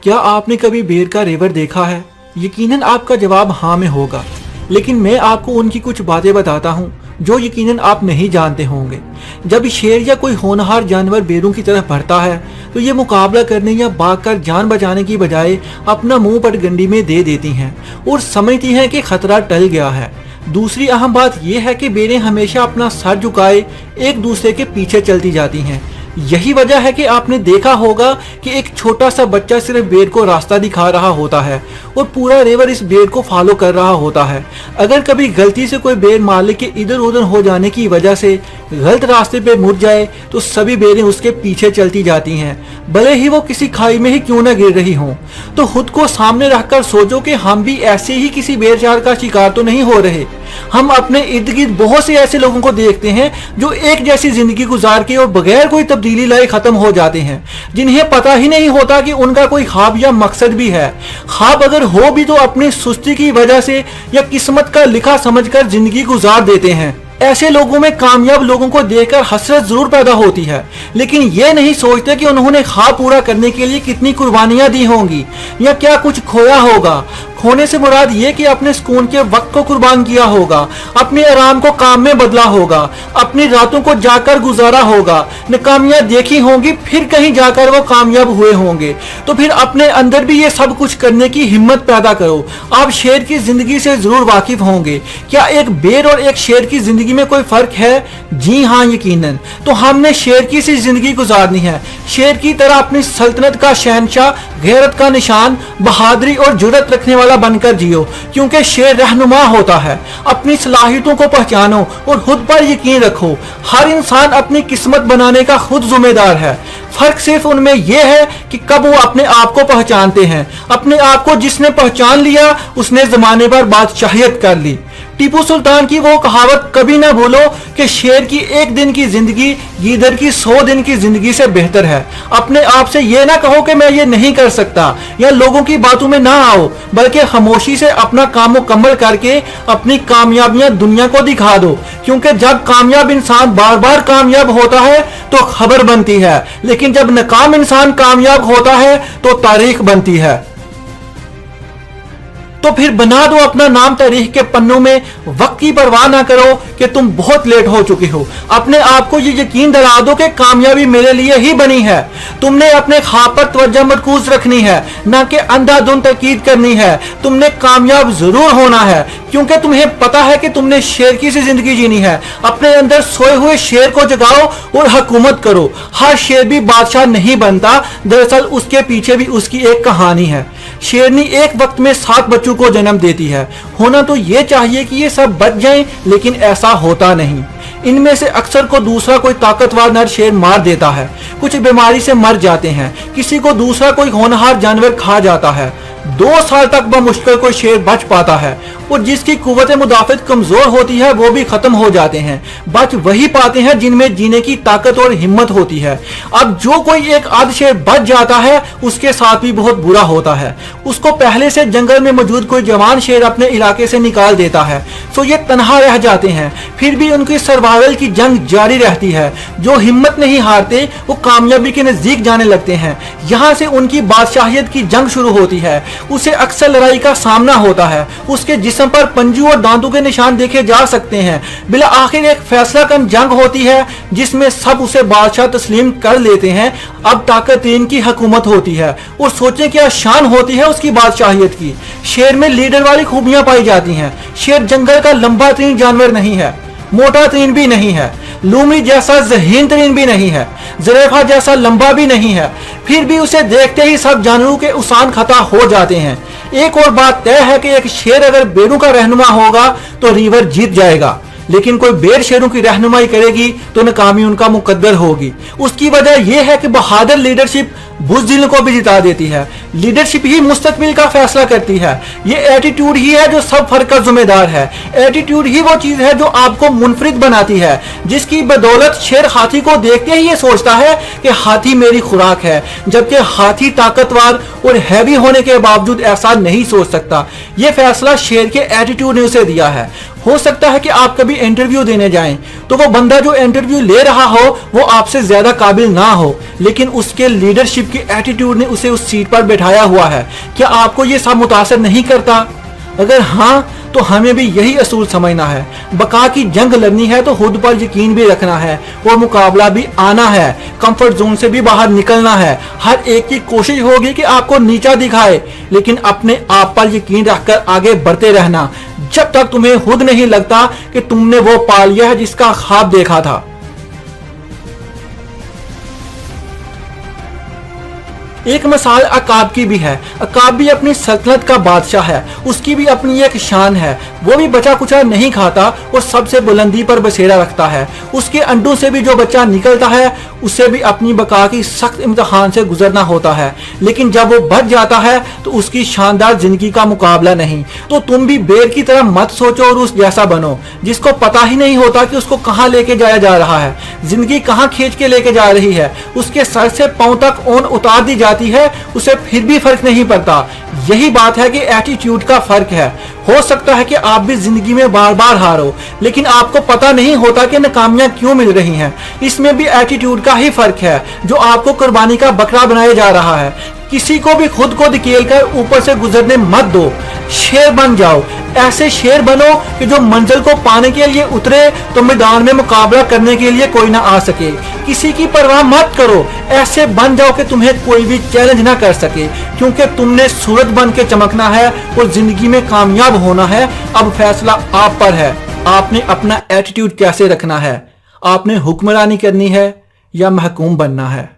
क्या आपने कभी बेर का रेवर देखा है? यकीनन आपका जवाब हाँ में होगा, लेकिन मैं आपको उनकी कुछ बातें बताता हूँ जो यकीनन आप नहीं जानते होंगे। जब शेर या कोई होनहार जानवर बेरों की तरफ बढ़ता है तो ये मुकाबला करने या भागकर जान बचाने की बजाय अपना मुंह पटगंडी में दे देती हैं और समझती हैं कि खतरा टल गया है। दूसरी अहम बात यह है कि बेरें हमेशा अपना सर झुकाए एक दूसरे के पीछे चलती जाती हैं। यही वजह है कि आपने देखा होगा कि एक छोटा सा बच्चा सिर्फ बेर को रास्ता दिखा रहा होता है और पूरा रेवर इस बेर को फॉलो कर रहा होता है। अगर कभी गलती से कोई बेर मालिक के इधर उधर हो जाने की वजह से गलत रास्ते पे मुड़ जाए तो सभी बेरें उसके पीछे चलती जाती हैं, भले ही वो किसी खाई में ही क्यों ना गिर रही हों। तो खुद को सामने रखकर सोचो कि हम भी ऐसे ही किसी बेरचार का शिकार तो नहीं हो रहे। हम अपने इर्द गिर्द बहुत से ऐसे लोगों को देखते हैं जो एक जैसी जिंदगी गुजार के और बगैर कोई तब्दीली लाए खत्म हो जाते हैं, जिन्हें पता ही नहीं होता कि उनका कोई ख्वाब या मकसद भी है। ख्वाब अगर हो भी तो अपनी सुस्ती की वजह से या किस्मत का लिखा समझकर जिंदगी गुजार देते हैं। ऐसे लोगों में कामयाब लोगों को देखकर हसरत जरूर पैदा होती है, लेकिन ये नहीं सोचते कि उन्होंने ख्वाब पूरा करने के लिए कितनी कुर्बानियां दी होंगी या क्या कुछ खोया होगा। खोने से मुराद ये कि अपने सुकून के वक्त को कुर्बान किया होगा, अपने आराम को काम में बदला होगा, अपनी रातों को जाकर गुजारा होगा, नाकामियां देखी होंगी, फिर कहीं जाकर वो कामयाब हुए होंगे। तो फिर अपने अंदर भी ये सब कुछ करने की हिम्मत पैदा करो। आप शेर की जिंदगी से जरूर वाकिफ होंगे। क्या एक बेर और एक शेर की जिंदगी में कोई फर्क है? जी हाँ, यकीनन। तो हमने शेर की सी जिंदगी गुजारनी है, शेर की तरह अपनी सल्तनत का शहनशाह, गैरत का निशान, बहादुरी और जुर्रत रखने वाला बनकर जियो, क्योंकि शेर रहनुमा होता है। अपनी सलाहियतों को पहचानो और खुद पर यकीन रखो। हर इंसान अपनी किस्मत बनाने का खुद जिम्मेदार है। फर्क सिर्फ उनमें यह है कि कब वो अपने आप को पहचानते हैं। अपने आप को जिसने पहचान लिया उसने जमाने पर बादशाहियत कर ली। टीपू सुल्तान की वो कहावत कभी ना भूलो कि शेर की एक दिन की जिंदगी गीदड़ की 100 दिन की जिंदगी से बेहतर है। अपने आप से ये ना कहो कि मैं ये नहीं कर सकता या लोगों की बातों में ना आओ, बल्कि खामोशी से अपना काम मुकम्मल करके अपनी कामयाबियां दुनिया को दिखा दो, क्योंकि जब कामयाब इंसान बार बार कामयाब होता है तो खबर बनती है, लेकिन जब नाकाम इंसान कामयाब होता है तो तारीख बनती है। तो फिर बना दो अपना नाम तारीख के पन्नों में। वक्त की परवाह ना करो कि तुम बहुत लेट हो चुके हो। अपने आप को ये यकीन दिला दो कि कामयाबी मेरे लिए ही बनी है। तुमने अपने ख्वाब पर तवज्जो मरकूज रखनी है, ना कि अंधाधुंध तकीद करनी है। तुमने कामयाब जरूर होना है, क्योंकि तुम्हें पता है कि तुमने शेर की सी जिंदगी जीनी है। अपने अंदर सोए हुए शेर को जगाओ और हुकूमत करो। हर शेर भी बादशाह नहीं बनता, दरअसल उसके पीछे भी उसकी एक कहानी है। शेरनी एक वक्त में 7 बच्चों को जन्म देती है। होना तो ये चाहिए कि ये सब बच जाएं, लेकिन ऐसा होता नहीं। इनमें से अक्सर को दूसरा कोई ताकतवर नर शेर मार देता है, कुछ बीमारी से मर जाते हैं, किसी को दूसरा कोई होनहार जानवर खा जाता है। 2 साल तक बमुश्किल कोई शेर बच पाता है और जिसकी कुव्वत मुदाफित कमजोर होती है वो भी खत्म हो जाते हैं। बच वही पाते हैं जिनमें जीने की ताकत और हिम्मत होती है। अब जो कोई एक आध शेर बच जाता है उसके साथ भी बहुत बुरा होता है। उसको पहले से जंगल में मौजूद कोई जवान शेर अपने इलाके से निकाल देता है, तो ये तनहा रह जाते हैं। फिर भी उनकी सर्वाइवल की जंग जारी रहती है। जो हिम्मत नहीं हारते वो कामयाबी के नजदीक जाने लगते हैं। यहाँ से उनकी बादशाहियत की जंग शुरू होती है। उसे अक्सर लड़ाई का सामना होता है। उसके जिस्म पर पंजों और दांतों के निशान देखे जा सकते हैं। बिला आखिर एक फैसला कन जंग होती है जिसमें सब उसे बादशाह तस्लीम कर लेते हैं। अब ताकतीन की हुकूमत होती है और सोचें क्या शान होती है उसकी बादशाहियत की। शेर में लीडर वाली खूबियां पाई जाती हैं। शेर जंगल का लंबा तरीन जानवर नहीं है, मोटा तरीन भी नहीं है, लूमी जैसा ज़हीन तरीन भी नहीं है, ज़ुलेखा जैसा लंबा भी नहीं है। फिर भी उसे देखते ही सब जानवरों के उसान खता हो जाते हैं। एक और बात तय है कि एक शेर अगर बेरों का रहनुमा होगा तो रिवर जीत जाएगा, लेकिन कोई बेर शेरों की रहनुमाई करेगी तो नाकामी उनका मुकद्दर होगी। उसकी वजह यह है कि बहादुर लीडरशिप बुज़दिल को भी जिता देती है। लीडरशिप ही मुस्तकबिल का फैसला करती है। ये एटीट्यूड ही है जो सब फर्क का जिम्मेदार है। एटीट्यूड ही वो चीज है जो आपको मुनफरिद बनाती है, जिसकी बदौलत शेर हाथी को देखते ही ये सोचता है कि हाथी मेरी खुराक है, जबकि हाथी ताकतवर और हैवी होने के बावजूद ऐसा नहीं सोच सकता। ये फैसला शेर के एटीट्यूड ने उसे दिया है। हो सकता है कि आप कभी इंटरव्यू देने जाएं तो वो बंदा जो इंटरव्यू ले रहा हो वो आपसे ज्यादा काबिल ना हो, लेकिन उसके लीडरशिप के एटीट्यूड ने उसे उस सीट पर बैठा समझाया हुआ है। क्या आपको ये सब मुतासर नहीं करता? अगर हाँ तो हमें भी यही असूल समझना है। बका की जंग लड़नी है तो खुद पर यकीन भी रखना है और मुकाबला भी आना है, कंफर्ट जोन से भी बाहर निकलना है। हर एक की कोशिश होगी कि आपको नीचा दिखाए, लेकिन अपने आप पर यकीन रखकर आगे बढ़ते रहना जब तक तुम्हें खुद नहीं लगता कि तुमने वो पा लिया है जिसका ख्वाब देखा था। एक मिसाल अकाब की भी है। अकाब भी अपनी सल्तनत का बादशाह है, उसकी भी अपनी एक शान है। वो भी बचा कुचा नहीं खाता और सबसे बुलंदी पर बसेरा रखता है। उसके अंडों से भी जो बच्चा निकलता है उसे भी अपनी बका की सख्त इम्तिहान से गुजरना होता है, लेकिन जब वो बढ़ जाता है तो उसकी शानदार जिंदगी का मुकाबला नहीं। तो तुम भी बेर की तरह मत सोचो और उस जैसा बनो जिसको पता ही नहीं होता कि उसको कहाँ लेके जाया जा रहा है, जिंदगी कहाँ खींच के लेके जा रही है। उसके सर से पांव तक ऊन उतार दी जाती है, उसे फिर भी फर्क नहीं पड़ता। यही बात है कि एटीट्यूड का फर्क है। हो सकता है कि आप भी जिंदगी में बार बार हारो, लेकिन आपको पता नहीं होता कि नाकामियां क्यों मिल रही हैं। इसमें भी एटीट्यूड का ही फर्क है जो आपको कुर्बानी का बकरा बनाया जा रहा है। किसी को भी खुद को धकेल कर ऊपर से गुजरने मत दो। शेर बन जाओ, ऐसे शेर बनो कि जो मंजिल को पाने के लिए उतरे तो मैदान में मुकाबला करने के लिए कोई ना आ सके। किसी की परवाह मत करो, ऐसे बन जाओ कि तुम्हें कोई भी चैलेंज ना कर सके, क्योंकि तुमने सूरज बन के चमकना है और जिंदगी में कामयाब होना है। अब फैसला आप पर है, आपने अपना एटीट्यूड कैसे रखना है। आपने हुक्मरानी करनी है या महकूम बनना है।